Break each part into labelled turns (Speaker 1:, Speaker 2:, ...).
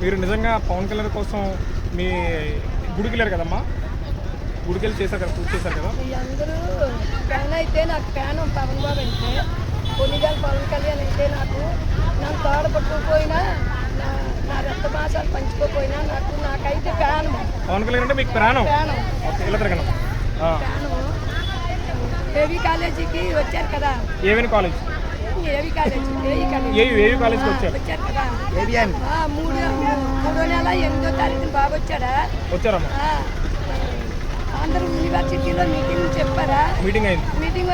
Speaker 1: మీరు నిజంగా పవన్ కళ్యాణ్ కోసం మీ గుడికి వెళ్ళారు కదమ్మా, గుడికి వెళ్ళి చేశారు కదా, పూజ చేశారు కదా.
Speaker 2: అందరూ ఫ్యాన్ అయితే నాకు ఫ్యాన్ పవన్ బాబు అంటే కొన్నిగాలు పవన్ కళ్యాణ్ అంటే నాకు తోడ పట్టుకుపోయినా నా రక్త మాసాలు పంచుకోపోయినా నాకైతే ఫ్యాన్.
Speaker 1: పవన్ కళ్యాణ్ అంటే మీకు ప్రాణం. ఇలా తిరగను
Speaker 2: ఏవి కాలేజీకి వచ్చారు కదా.
Speaker 1: ఏవిని కాలేజ్?
Speaker 2: ఏవి కాలేజ్
Speaker 1: కాలేజ్కి వచ్చారు
Speaker 2: కదా. 3వ నెల 8వ తారీఖున బాబు వచ్చారమ్మా. అందరూ యూనివర్సిటీలో మీటింగ్ చెప్పారా? మీటింగ్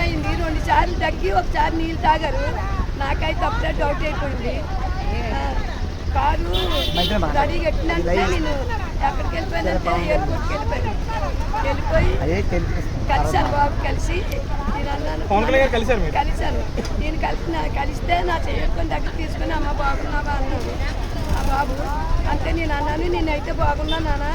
Speaker 2: అయింది. 2 సార్లు తగ్గి ఒకసారి నీళ్ళు తాగారు. నాకైతే అప్పుడే డౌట్ అయిపోయింది. కారు రెడీ కట్టినంటే నేను ఎక్కడికి వెళ్ళిపోయానంటే ఎయిర్పోర్ట్కి వెళ్ళిపోయి కలిసాను బాబు. కలిసి నేను అన్నాను కలిసాను. నేను కలిస్తే నా చేయకొని దగ్గర తీసుకొని అమ్మ బాగున్నావా అన్నాను. ఆ బాబు అంటే నేను అన్నాను, నేనైతే బాగున్నా నాన్న,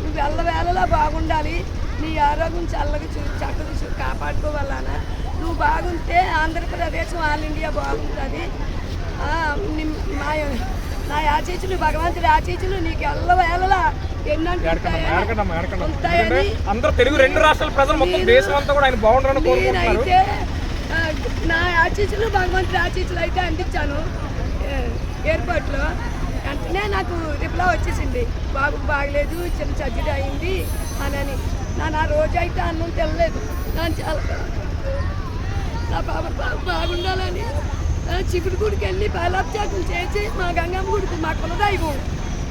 Speaker 2: నువ్వు వెళ్ళవేళలా బాగుండాలి, నీ ఆరోగ్యం చక్కగా కాపాడుకోవాలన్నా, నువ్వు బాగుంటే ఆంధ్రప్రదేశ్ ఆల్ ఇండియా బాగుంటుంది. నా ఆశీస్సులు భగవంతుడి ఆశీస్సులు నీకు ఎల్లవేళలా
Speaker 1: అందరూ తెలుగు 2 రాష్ట్రాల ప్రజలు మొత్తం దేశం అంతా కూడా ఆయన బాగుండాలని కోరుకుంటున్నారు.
Speaker 2: నేనైతే నా ఆశీస్సులు భగవంతుడి ఆశీస్సులు అయితే అందించాను ఎయిర్పోర్ట్లో. వెంటనే నాకు రిప్లై వచ్చేసింది, బాబుకు బాగలేదు, చిన్న సర్జరీ అయింది అని. నా రోజు అయితే అన్నం తినలేదు. నా బాబు బాగుండాలని చిగురు గుడికి వెళ్ళి పాలాభిషేకం చేసి మా గంగమ్మ గుడికి, మా కులదైవం,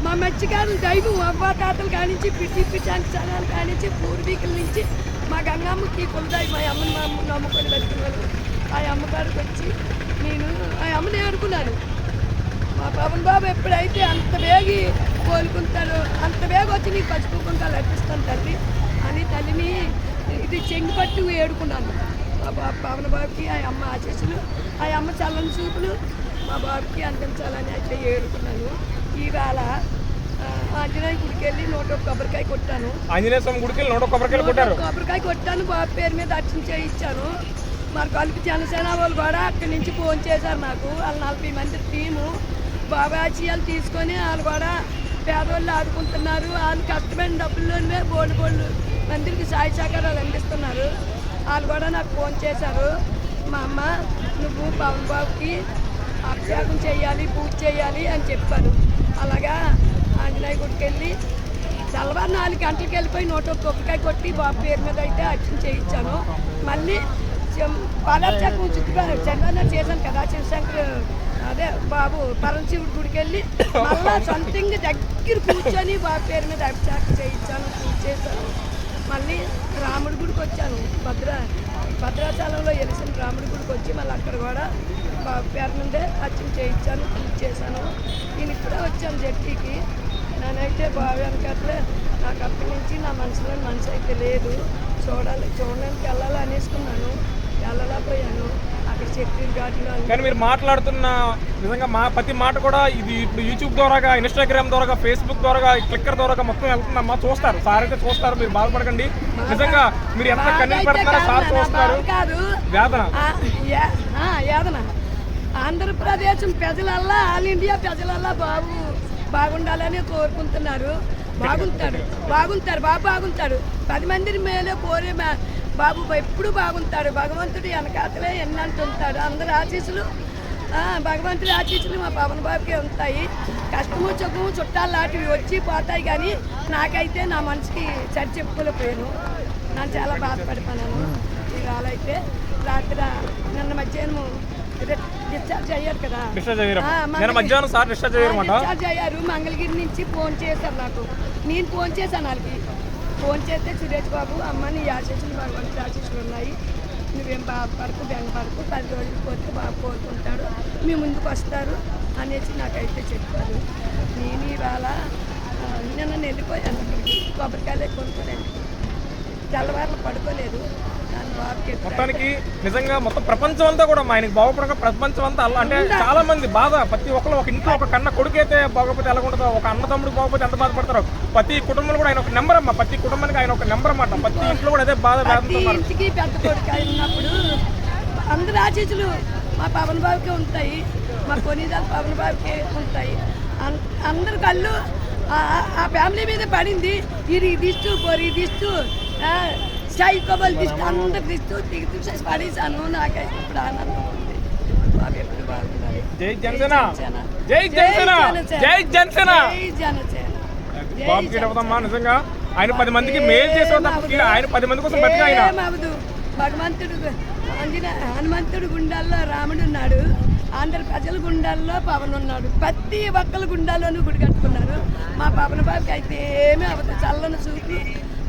Speaker 2: మా మత్స్యకారుల దైవం, అవ్వ తాతలు కానించి పిచ్చాంటి సనాలు కానించి పూర్వీకుల నుంచి మా గంగమ్మకి కులదైవం. మా అమ్మని నమ్ముకొని బతికిన వాళ్ళు ఆ అమ్మగారికి వచ్చి నేను ఆ అమ్మని అనుకున్నాను. మా పవన్ బాబు ఎప్పుడైతే అంత వేగి కోలుకుంటాడో అంత వేగ వచ్చి నీకు పచ్చిపోకుండా అర్పిస్తాను తల్లి అని తల్లిని ఇది చెంగి పట్టు ఏడుకున్నాను. మా పవన్ బాబుకి ఆ అమ్మ ఆశీస్సులు, ఆ అమ్మ చల్లని చూపులు మా బాబుకి అందించాలని అయితే ఏడుకున్నాను. ఈవేళ ఆంజనేయ గుడికి వెళ్ళి 101 కొబ్బరికాయ కొట్టాను.
Speaker 1: ఆంజనేయ స్వామి గుడికి వెళ్ళి 101
Speaker 2: కొబ్బరికాయ కొట్టాను. బాబు పేరు మీద అర్చన చేయించాను. మరి కలిపి జనసేన వాళ్ళు కూడా అక్కడి నుంచి ఫోన్ చేశారు నాకు. వాళ్ళు 40 మంది టీము బాబు ఆశయాలు తీసుకొని వాళ్ళు కూడా పేదవాళ్ళు ఆదుకుంటున్నారు. వాళ్ళు కష్టమైన డబ్బుల్లోనే బోళ్ళు మందికి సాయ సహకారాలు అందిస్తున్నారు. వాళ్ళు కూడా నాకు ఫోన్ చేశారు, మా అమ్మ నువ్వు పవన్ బాబుకి అభిషేకం చేయాలి, పూజ చేయాలి అని చెప్పారు. అలాగా ఆంజనేయ గుడికి వెళ్ళి తెల్లవారు 4 గంటలకు వెళ్ళిపోయి 101 కొబ్బరికాయ కొట్టి బాబు పేరు మీద అయితే అర్చన చేయించాను. మళ్ళీ పాలాభిషేకం చంద్రన్న చేశాను కదా, శివశంకర్ అదే బాబు పరమశివుడి గుడికి వెళ్ళి మళ్ళా సొంతంగా దగ్గర కూర్చొని బాబు పేరు మీద అభిషేకం చేయించాను, పూజ చేశాను. మళ్ళీ రాముడి గుడికి వచ్చాను. భద్రాచలంలో వెలిసిన రాముడి గుడికి వచ్చి మళ్ళీ అక్కడ కూడా బాబు పేరు నుండే అర్చన చేయించాను, పూజ చేశాను. నేను ఇప్పుడే వచ్చాను జట్టీకి. నేనైతే బాబు వెనకట్లే నాకు అప్పటి నుంచి నా మనసులో మనసు అయితే లేదు. చూడడానికి వెళ్ళాలి అనేసుకున్నాను, వెళ్ళలేకపోయాను. అక్కడ సెక్యూరిటీ గార్డులో.
Speaker 1: కానీ మీరు మాట్లాడుతున్న నిజంగా మా ప్రతి మాట కూడా ఇది ఇప్పుడు యూట్యూబ్ ద్వారాగా, ఇన్స్టాగ్రామ్ ద్వారాగా, ఫేస్బుక్ ద్వారాగా, క్లిక్కర్ ద్వారాగా మొత్తం వెళ్తుందమ్మా. చూస్తారు, సార్ అయితే చూస్తారు, మీరు బాధపడకండి. నిజంగా మీరు ఎంత కన్నీళ్ళు పెడుతున్నారో సార్ చూస్తారు.
Speaker 2: వేదన ఆంధ్రప్రదేశ్ ప్రజలల్లా, ఆల్ ఇండియా ప్రజలల్లా బాబు బాగుండాలని కోరుకుంటున్నారు. బాగుంటాడు బాబు బాగుంటాడు. 10 మందిని మేలే కోరే బాబు ఎప్పుడు బాగుంటాడు. భగవంతుడు వెనకాతలే ఎన్నంటుంటాడు. అందరి ఆశీస్సులు భగవంతుడి ఆశీస్సులు మా పవన్ బాబుకే ఉంటాయి. కష్టము సుఖము చుట్టాలు లాంటివి వచ్చి పోతాయి, కానీ నాకైతే నా మనసుకి సరి చెప్పుకోలేకపోయాను. నేను చాలా బాధపడిపోయాను. ఇవాళ అయితే రాత్రి నిన్న మధ్యాహ్నం డిశ్చార్జ్ అయ్యారు కదా, డిశ్చార్జ్ అయ్యారు. మంగళగిరి నుంచి ఫోన్ చేశారు నాకు. నేను ఫోన్ చేశాను వాళ్ళకి. ఫోన్ చేస్తే సురేష్ బాబు అమ్మ నీ ఆశీస్సులు భగవంతుడి ఆశీస్సులు ఉన్నాయి, నువ్వేం బాధపడకు బెంగపడకు, 10 రోజులు పోతే బాబు కోరుకుంటాడు, మీ ముందుకు వస్తారు అనేసి నాకైతే చెప్పారు. నేను ఇవాళ నిన్న వెళ్ళిపోయాను అక్కడికి. కొబ్బరికాయలు కొనుక్కోలేదు, తెల్లవారులు పడుకోలేదు.
Speaker 1: మొత్తానికి నిజంగా మొత్తం ప్రపంచం అంతా కూడా ఆయనకి బాగుపడక ప్రపంచం అంతా అంటే చాలా మంది బాధ. ప్రతి ఒక్కరు ఒక ఇంట్లో ఒక కన్న కొడుకైతే బాగోపోతే ఎలా ఉంటుందో, ఒక అన్న తమ్ముడు బాగోపోతే ఎంత బాధపడతారో. ప్రతి కుటుంబంలో కూడా ఆయన ఒక నెంబర్ అమ్మా, ప్రతి కుటుంబానికి ఆయన ఒక నెంబర్ అన్నమాట. ప్రతి ఇంట్లో కూడా అదే బాధ వేస్తున్నారు.
Speaker 2: ఇంటికి పెద్ద కొడుకు అయినప్పుడు అందరి ఆశీస్సులు మా పవన్ బాబుకే ఉంటాయి, మా కొనిదాలు పవన్ బాబుకే ఉంటాయి. అందరు కళ్ళు ఆ ఫ్యామిలీ మీద పడింది. ఇది దిస్తూ పొరి దిస్తూ సైకోబల్ దిస్తూ అందరు దిస్తూ దిగుతూ పడేసాను. నాకైతే ఇప్పుడు ఆనందం ఉంది. బాబు ఎప్పుడు బాగుండాలి.
Speaker 1: జై జనసేన, జై జనసేన, జై జనసేన.
Speaker 2: జై జనసేన.
Speaker 1: బాబు కిడవదమ్మా నిజంగా ఆయన 10 మందికి మేలు చేసే తప్ప ఆయన 10 మంది కోసం బతికి ఆయన
Speaker 2: ఏమవదు. భగవంతుడు హనుమంతుడు గుండాల్లో రాముడు ఉన్నాడు. ఆంధ్ర ప్రజల గుండాల్లో పవన్ ఉన్నాడు. ప్రతి ఒక్కరి గుండాల్లోనూ గుడి కట్టుకున్నారు. మా పవన్ బాబుకి అయితే ఏమీ అవ్వదు. చల్లని చూపు